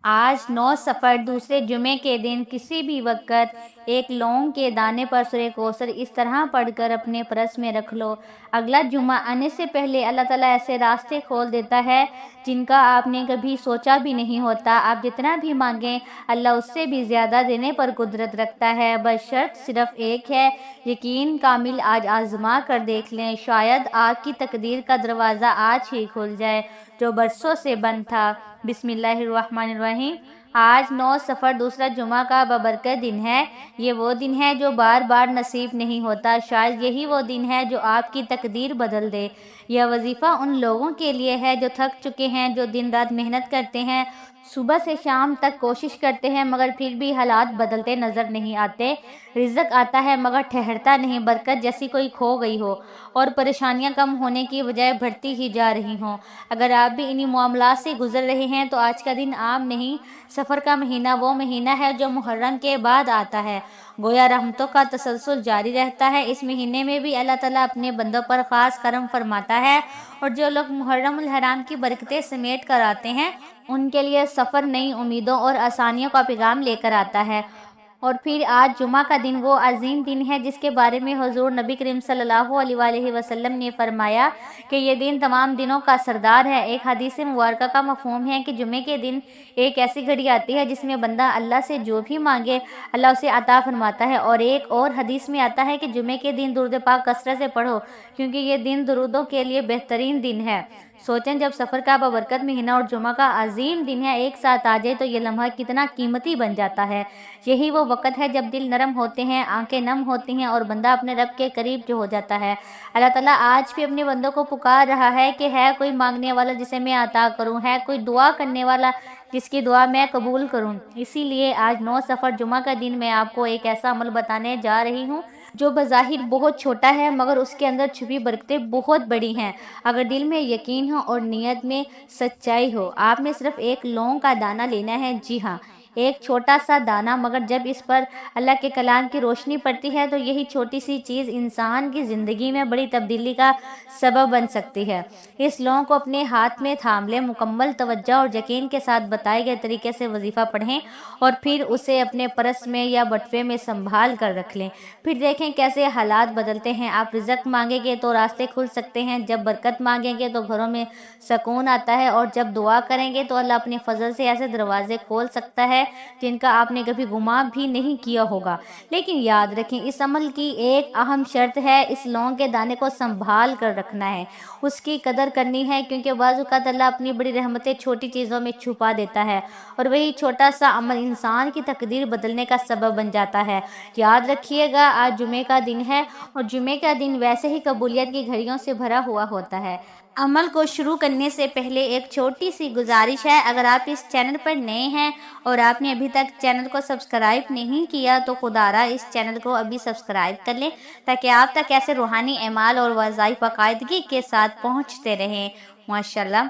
آج 9 سفر دوسرے جمعے کے دن کسی بھی وقت ایک لونگ کے دانے پر سورہ کوثر اس طرح پڑھ کر اپنے پرس میں رکھ لو۔ اگلا جمعہ آنے سے پہلے اللہ تعالیٰ ایسے راستے کھول دیتا ہے جن کا آپ نے کبھی سوچا بھی نہیں ہوتا۔ آپ جتنا بھی مانگیں اللہ اس سے بھی زیادہ دینے پر قدرت رکھتا ہے، بس شرط صرف ایک ہے، یقین کامل۔ آج آزما کر دیکھ لیں، شاید آپ کی تقدیر کا دروازہ آج ہی کھل جائے جو برسوں سے بند تھا۔ بسم اللہ الرحمن الرحیم۔ آج 9 سفر دوسرا جمعہ کا بابرکت دن ہے۔ یہ وہ دن ہے جو بار بار نصیب نہیں ہوتا، شاید یہی وہ دن ہے جو آپ کی تقدیر بدل دے۔ یہ وظیفہ ان لوگوں کے لیے ہے جو تھک چکے ہیں، جو دن رات محنت کرتے ہیں، صبح سے شام تک کوشش کرتے ہیں، مگر پھر بھی حالات بدلتے نظر نہیں آتے۔ رزق آتا ہے مگر ٹھہرتا نہیں، برکت جیسی کوئی کھو گئی ہو اور پریشانیاں کم ہونے کی بجائے بڑھتی ہی جا رہی ہوں۔ اگر آپ بھی انہی معاملات سے گزر رہے ہیں تو آج کا دن عام نہیں، سفر کا مہینہ وہ مہینہ ہے جو محرم کے بعد آتا ہے۔ گویا رحمتوں کا تسلسل جاری رہتا ہے۔ اس مہینے میں بھی اللہ تعالیٰ اپنے بندوں پر خاص کرم فرماتا ہے، اور جو لوگ محرم الحرام کی برکتیں سمیٹ کر آتے ہیں ان کے لیے سفر نئی امیدوں اور آسانیوں کا پیغام لے کر آتا ہے۔ اور پھر آج جمعہ کا دن وہ عظیم دن ہے جس کے بارے میں حضور نبی کریم صلی اللہ علیہ وآلہ وسلم نے فرمایا کہ یہ دن تمام دنوں کا سردار ہے۔ ایک حدیث مبارکہ کا مفہوم ہے کہ جمعے کے دن ایک ایسی گھڑی آتی ہے جس میں بندہ اللہ سے جو بھی مانگے اللہ اسے عطا فرماتا ہے، اور ایک اور حدیث میں آتا ہے کہ جمعے کے دن درود پاک کثرت سے پڑھو کیونکہ یہ دن درودوں کے لیے بہترین دن ہے۔ سوچیں جب سفر کا بابرکت مہینہ اور جمعہ کا عظیم دن ہے ایک ساتھ آ جائے تو یہ لمحہ کتنا قیمتی بن جاتا ہے۔ یہی وہ وقت ہے جب دل نرم ہوتے ہیں، آنکھیں نم ہوتی ہیں اور بندہ اپنے رب کے قریب جو ہو جاتا ہے۔ اللہ تعالیٰ آج بھی اپنے بندوں کو پکار رہا ہے کہ ہے کوئی مانگنے والا جسے میں عطا کروں، ہے کوئی دعا کرنے والا جس کی دعا میں قبول کروں۔ اسی لیے آج 9 سفر جمعہ کا دن میں آپ کو ایک ایسا عمل بتانے جا رہی ہوں جو بظاہر بہت چھوٹا ہے مگر اس کے اندر چھپی برکتیں بہت بڑی ہیں۔ اگر دل میں یقین ہو اور نیت میں سچائی ہو، آپ نے صرف ایک لونگ کا دانہ لینا ہے۔ جی ہاں، ایک چھوٹا سا دانہ، مگر جب اس پر اللہ کے کلام کی روشنی پڑتی ہے تو یہی چھوٹی سی چیز انسان کی زندگی میں بڑی تبدیلی کا سبب بن سکتی ہے۔ اس لونگ کو اپنے ہاتھ میں تھام لیں، مکمل توجہ اور یقین کے ساتھ بتائے گئے طریقے سے وظیفہ پڑھیں اور پھر اسے اپنے پرس میں یا بٹوے میں سنبھال کر رکھ لیں۔ پھر دیکھیں کیسے حالات بدلتے ہیں۔ آپ رزق مانگیں گے تو راستے کھل سکتے ہیں، جب برکت مانگیں گے تو گھروں میں سکون آتا ہے، اور جب دعا کریں گے تو اللہ اپنے فضل سے ایسے دروازے کھول سکتا ہے جن کا آپ نے کبھی گمان بھی نہیں کیا ہوگا۔ لیکن یاد رکھیں اس عمل کی ایک اہم شرط ہے، اس لونگ کے دانے کو سنبھال کر رکھنا ہے، اس کی قدر کرنی ہے، کیونکہ بعض اوقات اللہ اپنی بڑی رحمتیں چھوٹی چیزوں میں چھپا دیتا ہے اور وہی چھوٹا سا عمل انسان کی تقدیر بدلنے کا سبب بن جاتا ہے۔ یاد رکھیے گا آج جمعے کا دن ہے اور جمعے کا دن ویسے ہی قبولیت کی گھڑیوں سے بھرا ہوا ہوتا ہے۔ عمل کو شروع کرنے سے پہلے ایک چھوٹی سی گزارش ہے، اگر آپ اس چینل پر نئے ہیں اور آپ نے ابھی تک چینل کو سبسکرائب نہیں کیا تو خدا را اس چینل کو ابھی سبسکرائب کر لیں تاکہ آپ تک ایسے روحانی اعمال اور وظائف باقاعدگی کے ساتھ پہنچتے رہیں۔ ماشاءاللہ۔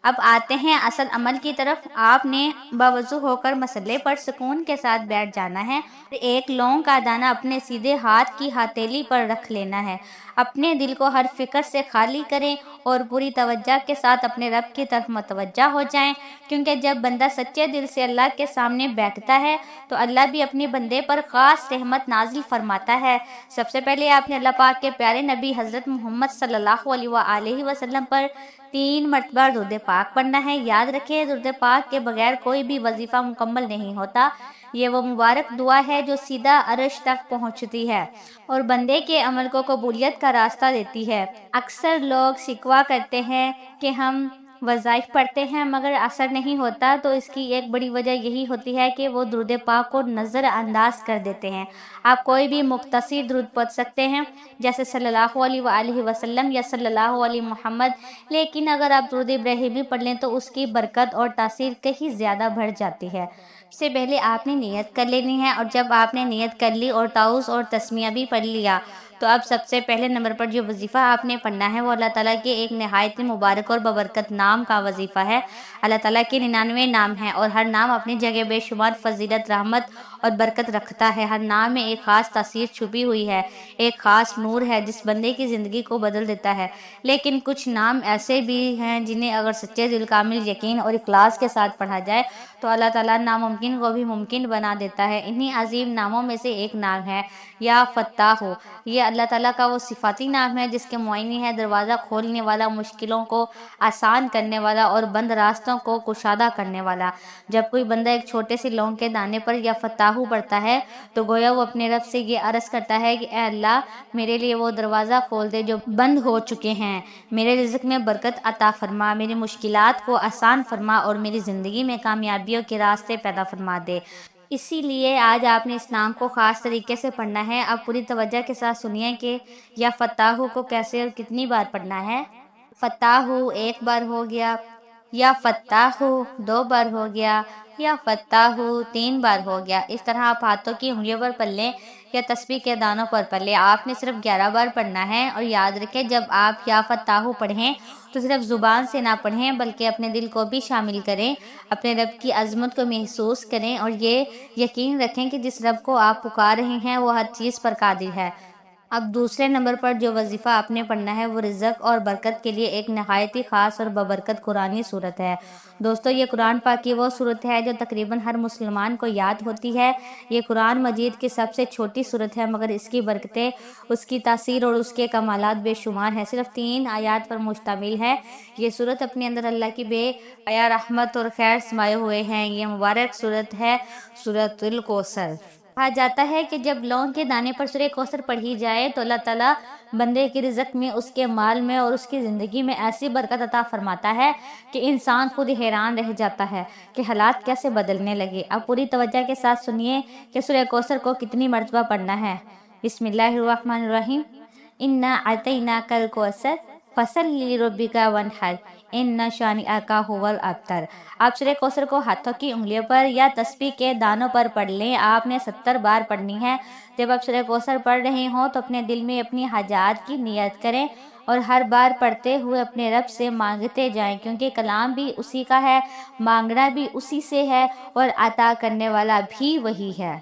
اب آتے ہیں اصل عمل کی طرف۔ آپ نے باوضو ہو کر مصلے پر سکون کے ساتھ بیٹھ جانا ہے، ایک لونگ کا دانہ اپنے سیدھے ہاتھ کی ہتھیلی پر رکھ لینا ہے۔ اپنے دل کو ہر فکر سے خالی کریں اور پوری توجہ کے ساتھ اپنے رب کی طرف متوجہ ہو جائیں، کیونکہ جب بندہ سچے دل سے اللہ کے سامنے بیٹھتا ہے تو اللہ بھی اپنے بندے پر خاص رحمت نازل فرماتا ہے۔ سب سے پہلے آپ نے اللہ پاک کے پیارے نبی حضرت محمد صلی اللہ علیہ وآلہ وسلم پر 3 مرتبہ درود پاک پڑھنا ہے۔ یاد رکھیں درود پاک کے بغیر کوئی بھی وظیفہ مکمل نہیں ہوتا۔ یہ وہ مبارک دعا ہے جو سیدھا عرش تک پہنچتی ہے اور بندے کے عمل کو قبولیت کا راستہ دیتی ہے۔ اکثر لوگ شکوہ کرتے ہیں کہ ہم وظائف پڑھتے ہیں مگر اثر نہیں ہوتا، تو اس کی ایک بڑی وجہ یہی ہوتی ہے کہ وہ درود پاک کو نظر انداز کر دیتے ہیں۔ آپ کوئی بھی مختصر درود پڑھ سکتے ہیں جیسے صلی اللہ علیہ وآلہ وسلم یا صلی اللہ علیہ محمد، لیکن اگر آپ درود ابراہیمی پڑھ لیں تو اس کی برکت اور تاثیر کہیں زیادہ بڑھ جاتی ہے۔ اس سے پہلے آپ نے نیت کر لینی ہے، اور جب آپ نے نیت کر لی اور تعوذ اور تسمیہ بھی پڑھ لیا تو اب سب سے پہلے نمبر پر جو وظیفہ آپ نے پڑھنا ہے وہ اللہ تعالیٰ کے ایک نہایت مبارک اور ببرکت نام کا وظیفہ ہے۔ اللہ تعالیٰ کے 99 نام ہیں اور ہر نام اپنی جگہ بے شمار فضیلت، رحمت اور برکت رکھتا ہے۔ ہر نام میں ایک خاص تاثیر چھپی ہوئی ہے، ایک خاص نور ہے جس بندے کی زندگی کو بدل دیتا ہے۔ لیکن کچھ نام ایسے بھی ہیں جنہیں اگر سچے دل، کامل یقین اور اخلاص کے ساتھ پڑھا جائے تو اللہ تعالیٰ ناممکن کو بھی ممکن بنا دیتا ہے۔ انہی عظیم ناموں میں سے ایک نام ہے یا فتاح۔ یہ اللہ تعالیٰ کا وہ صفاتی نام ہے جس کے معنی ہے دروازہ کھولنے والا، مشکلوں کو آسان کرنے والا اور بند راستوں کو کشادہ کرنے والا۔ جب کوئی بندہ ایک چھوٹے سے لونگ کے دانے پر یا فتاح پڑھتا ہے تو گویا وہ اپنے رب سے یہ عرض کرتا ہے کہ اے اللہ، میرے لیے وہ دروازہ کھول دے جو بند ہو چکے ہیں، میرے رزق میں برکت عطا فرما، میری مشکلات کو آسان فرما اور میری زندگی میں کامیابیوں کے راستے پیدا فرما دے۔ اسی لیے آج آپ نے اس نام کو خاص طریقے سے پڑھنا ہے۔ اب پوری توجہ کے ساتھ سنیے کہ یا فتاح کو کیسے اور کتنی بار پڑھنا ہے۔ فتاح ایک بار ہو گیا، یا فتاح دو بار ہو گیا، یا فتاح تین بار ہو گیا۔ اس طرح آپ ہاتھوں کی انگلیوں پر پڑھ لیں یا تسبیح کے دانوں پر پڑھ لیں۔ آپ نے صرف 11 بار پڑھنا ہے، اور یاد رکھیں جب آپ یا فتاح پڑھیں تو صرف زبان سے نہ پڑھیں بلکہ اپنے دل کو بھی شامل کریں، اپنے رب کی عظمت کو محسوس کریں اور یہ یقین رکھیں کہ جس رب کو آپ پکار رہے ہیں وہ ہر چیز پر قادر ہے۔ اب دوسرے نمبر پر جو وظیفہ آپ نے پڑھنا ہے وہ رزق اور برکت کے لیے ایک نہایت ہی خاص اور ببرکت قرآنی صورت ہے۔ دوستو، یہ قرآن پاک کی وہ صورت ہے جو تقریباً ہر مسلمان کو یاد ہوتی ہے۔ یہ قرآن مجید کی سب سے چھوٹی صورت ہے مگر اس کی برکتیں، اس کی تاثیر اور اس کے کمالات بے شمار ہیں۔ صرف 3 آیات پر مشتمل ہے۔ یہ صورت اپنے اندر اللہ کی بے پناہ رحمت اور خیر سمائے ہوئے ہیں۔ یہ مبارک صورت ہے سورۃ الکوثر۔ کہا جاتا ہے کہ جب لونگ کے دانے پر سورہ کوثر پڑھی جائے تو اللہ تعالیٰ بندے کے رزق میں، اس کے مال میں اور اس کی زندگی میں ایسی برکت عطا فرماتا ہے کہ انسان خود حیران رہ جاتا ہے کہ حالات کیسے بدلنے لگے۔ اب پوری توجہ کے ساتھ سنیے کہ سورہ کوثر کو کتنی مرتبہ پڑھنا ہے۔ بسم اللہ الرحمن الرحیم۔ انا اعطیناک الکوثر فصلی لربک وانحر ان شانئک ھو الابتر۔ آپ سورہ کوثر کو ہاتھوں کی انگلیوں پر یا تسبیح کے دانوں پر پڑھ لیں۔ آپ نے 70 بار پڑھنی ہے۔ جب آپ سورہ کوثر پڑھ رہے ہوں تو اپنے دل میں اپنی حاجات کی نیت کریں اور ہر بار پڑھتے ہوئے اپنے رب سے مانگتے جائیں، کیونکہ کلام بھی اسی کا ہے، مانگنا بھی اسی سے ہے اور عطا کرنے والا بھی وہی ہے۔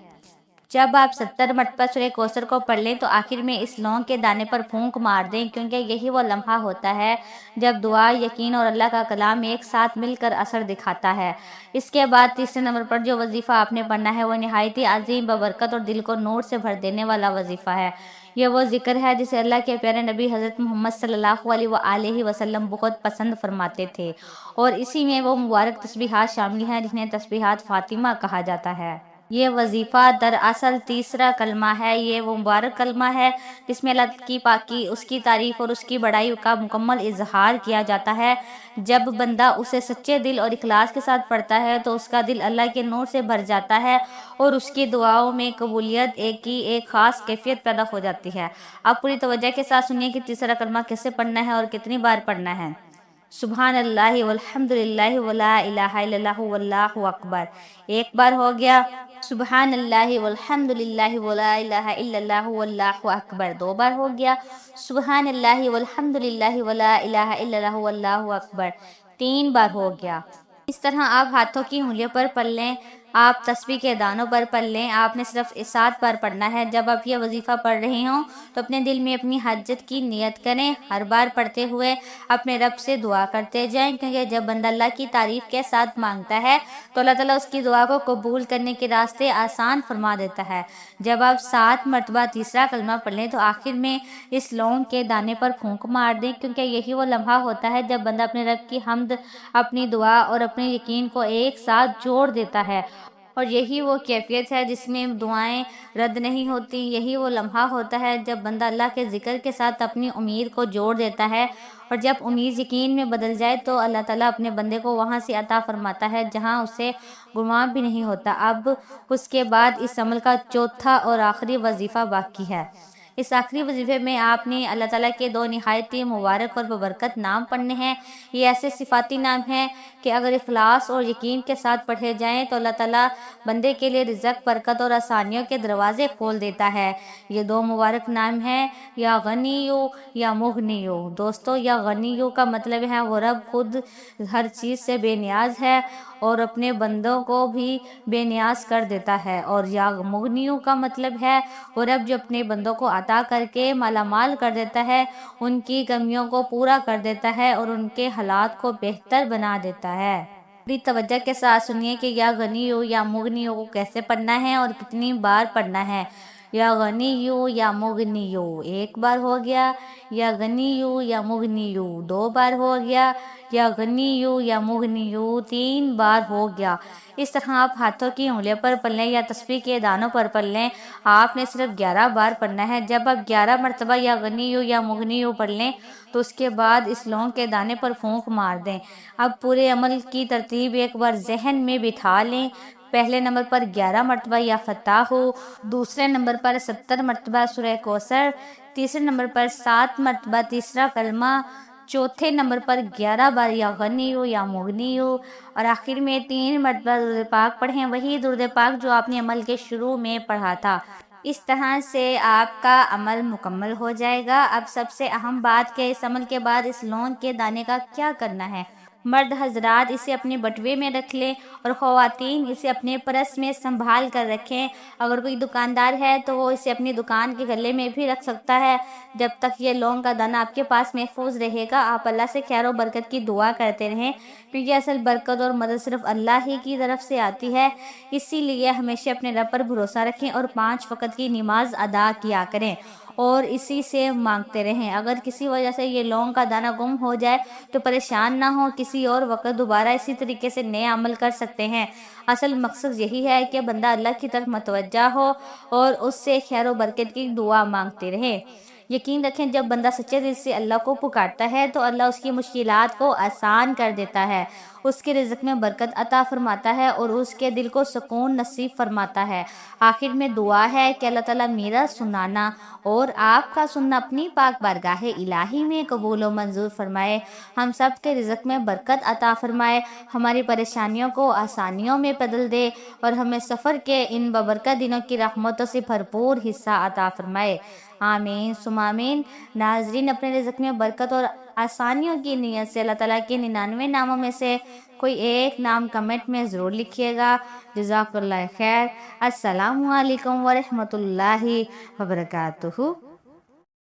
جب آپ 70 مرتبہ سورہ کوثر کو پڑھ لیں تو آخر میں اس لونگ کے دانے پر پھونک مار دیں، کیونکہ یہی وہ لمحہ ہوتا ہے جب دعا، یقین اور اللہ کا کلام ایک ساتھ مل کر اثر دکھاتا ہے۔ اس کے بعد تیسرے نمبر پر جو وظیفہ آپ نے پڑھنا ہے وہ نہایت ہی عظیم ببرکت اور دل کو نور سے بھر دینے والا وظیفہ ہے۔ یہ وہ ذکر ہے جسے اللہ کے پیارے نبی حضرت محمد صلی اللہ علیہ وآلہ وسلم بہت پسند فرماتے تھے، اور اسی میں وہ مبارک تسبیحات شامل ہیں جنہیں تسبیحات فاطمہ کہا جاتا ہے۔ یہ وظیفہ دراصل تیسرا کلمہ ہے۔ یہ وہ مبارک کلمہ ہے جس میں اللہ کی پاکی، اس کی تعریف اور اس کی بڑائی کا مکمل اظہار کیا جاتا ہے۔ جب بندہ اسے سچے دل اور اخلاص کے ساتھ پڑھتا ہے تو اس کا دل اللہ کے نور سے بھر جاتا ہے اور اس کی دعاؤں میں قبولیت کی ایک خاص کیفیت پیدا ہو جاتی ہے۔ آپ پوری توجہ کے ساتھ سنیے کہ تیسرا کلمہ کیسے پڑھنا ہے اور کتنی بار پڑھنا ہے۔ سبحان اللہ والحمد للہ ولا الہ الا اللہ واللہ اکبر۔ ایک بار ہو گیا۔ سبحان اللہ والحمد للہ ولا الہ الا اللہ واللہ اکبر۔ 2 بار ہو گیا۔ سبحان اللہ والحمد للہ ولا الہ الا اللہ واللہ اکبر۔ 3 بار ہو گیا۔ اس طرح آپ ہاتھوں کی انگلیوں پر پڑھ لیں، آپ تسبیح کے دانوں پر پڑھ لیں۔ آپ نے صرف 7 بار پڑھنا ہے۔ جب آپ یہ وظیفہ پڑھ رہے ہوں تو اپنے دل میں اپنی حاجت کی نیت کریں، ہر بار پڑھتے ہوئے اپنے رب سے دعا کرتے جائیں، کیونکہ جب بندہ اللہ کی تعریف کے ساتھ مانگتا ہے تو اللہ تعالیٰ اس کی دعا کو قبول کرنے کے راستے آسان فرما دیتا ہے۔ جب آپ 7 مرتبہ تیسرا کلمہ پڑھ لیں تو آخر میں اس لونگ کے دانے پر پھونک مار دیں، کیونکہ یہی وہ لمحہ ہوتا ہے جب بندہ اپنے رب کی حمد، اپنی دعا اور اپنے یقین کو ایک ساتھ جوڑ دیتا ہے، اور یہی وہ کیفیت ہے جس میں دعائیں رد نہیں ہوتی۔ یہی وہ لمحہ ہوتا ہے جب بندہ اللہ کے ذکر کے ساتھ اپنی امید کو جوڑ دیتا ہے، اور جب امید یقین میں بدل جائے تو اللہ تعالیٰ اپنے بندے کو وہاں سے عطا فرماتا ہے جہاں اسے گمان بھی نہیں ہوتا۔ اب اس کے بعد اس عمل کا چوتھا اور آخری وظیفہ باقی ہے۔ اس آخری وظیفے میں آپ نے اللہ تعالیٰ کے 2 نہایت ہی مبارک اور ببرکت نام پڑھنے ہیں۔ یہ ایسے صفاتی نام ہیں کہ اگر اخلاص اور یقین کے ساتھ پڑھے جائیں تو اللہ تعالیٰ بندے کے لیے رزق، برکت اور آسانیوں کے دروازے کھول دیتا ہے۔ یہ 2 مبارک نام ہیں یا غنیو یا مغنیو۔ دوستو، یا غنیو کا مطلب ہے وہ رب خود ہر چیز سے بے نیاز ہے، اور اپنے بندوں کو بھی بے نیاز کر دیتا ہے۔ اور یا مغنیوں کا مطلب ہے وہ رب جو اپنے بندوں کو عطا کر کے مالا مال کر دیتا ہے، ان کی کمیوں کو پورا کر دیتا ہے اور ان کے حالات کو بہتر بنا دیتا ہے۔ بڑی توجہ کے ساتھ سنیے کہ یا غنیو یا مغنیو کو کیسے پڑھنا ہے اور کتنی بار پڑھنا ہے۔ یا غنیو یا مغنیو ایک بار ہو گیا، یا غنیو یا مغنیو دو بار ہو گیا، یا غنیو یا مغنیو تین بار ہو گیا۔ اس طرح آپ ہاتھوں کی انگلیوں پر پڑھ لیں یا تسبیح کے دانوں پر پڑھ لیں، آپ نے صرف 11 بار پڑھنا ہے۔ جب آپ 11 مرتبہ یا غنیو یا مغنیو پڑھ لیں تو اس کے بعد اس لونگ کے دانے پر پھونک مار دیں۔ اب پورے عمل کی ترتیب ایک بار ذہن میں بٹھا لیں۔ پہلے نمبر پر 11 مرتبہ یا فتح، دوسرے نمبر پر 70 مرتبہ سورہ کوثر، تیسرے نمبر پر 7 مرتبہ تیسرا کلمہ، چوتھے نمبر پر 11 بار یا غنیو یا مغنیو، اور آخر میں 3 مرتبہ درود پاک پڑھیں، وہی درود پاک جو آپ نے عمل کے شروع میں پڑھا تھا۔ اس طرح سے آپ کا عمل مکمل ہو جائے گا۔ اب سب سے اہم بات کہ اس عمل کے بعد اس لونگ کے دانے کا کیا کرنا ہے۔ مرد حضرات اسے اپنے بٹوے میں رکھ لیں اور خواتین اسے اپنے پرس میں سنبھال کر رکھیں۔ اگر کوئی دکاندار ہے تو وہ اسے اپنی دکان کے گلے میں بھی رکھ سکتا ہے۔ جب تک یہ لونگ کا دانہ آپ کے پاس محفوظ رہے گا، آپ اللہ سے خیر و برکت کی دعا کرتے رہیں، کیونکہ اصل برکت اور مدد صرف اللہ ہی کی طرف سے آتی ہے۔ اسی لیے ہمیشہ اپنے رب پر بھروسہ رکھیں اور 5 وقت کی نماز ادا کیا کریں اور اسی سے مانگتے رہیں۔ اگر کسی وجہ سے یہ لونگ کا دانہ گم ہو جائے تو پریشان نہ ہو، کسی اور وقت دوبارہ اسی طریقے سے نیا عمل کر سکتے ہیں۔ اصل مقصد یہی ہے کہ بندہ اللہ کی طرف متوجہ ہو اور اس سے خیر و برکت کی دعا مانگتے رہے۔ یقین رکھیں جب بندہ سچے دل سے اللہ کو پکارتا ہے تو اللہ اس کی مشکلات کو آسان کر دیتا ہے، اس کے رزق میں برکت عطا فرماتا ہے اور اس کے دل کو سکون نصیب فرماتا ہے۔ آخر میں دعا ہے کہ اللہ تعالیٰ میرا سنانا اور آپ کا سننا اپنی پاک بارگاہ الہی میں قبول و منظور فرمائے، ہم سب کے رزق میں برکت عطا فرمائے، ہماری پریشانیوں کو آسانیوں میں بدل دے اور ہمیں سفر کے ان بابرکت دنوں کی رحمتوں سے بھرپور حصہ عطا فرمائے۔ آمین ثم آمین۔ ناظرین، اپنے رزق میں برکت اور آسانیوں کی نیت سے اللہ تعالیٰ کے 99 ناموں میں سے کوئی ایک نام کمنٹ میں ضرور لکھیے گا۔ جزاک اللہ خیر۔ السلام علیکم ورحمۃ اللہ وبرکاتہ۔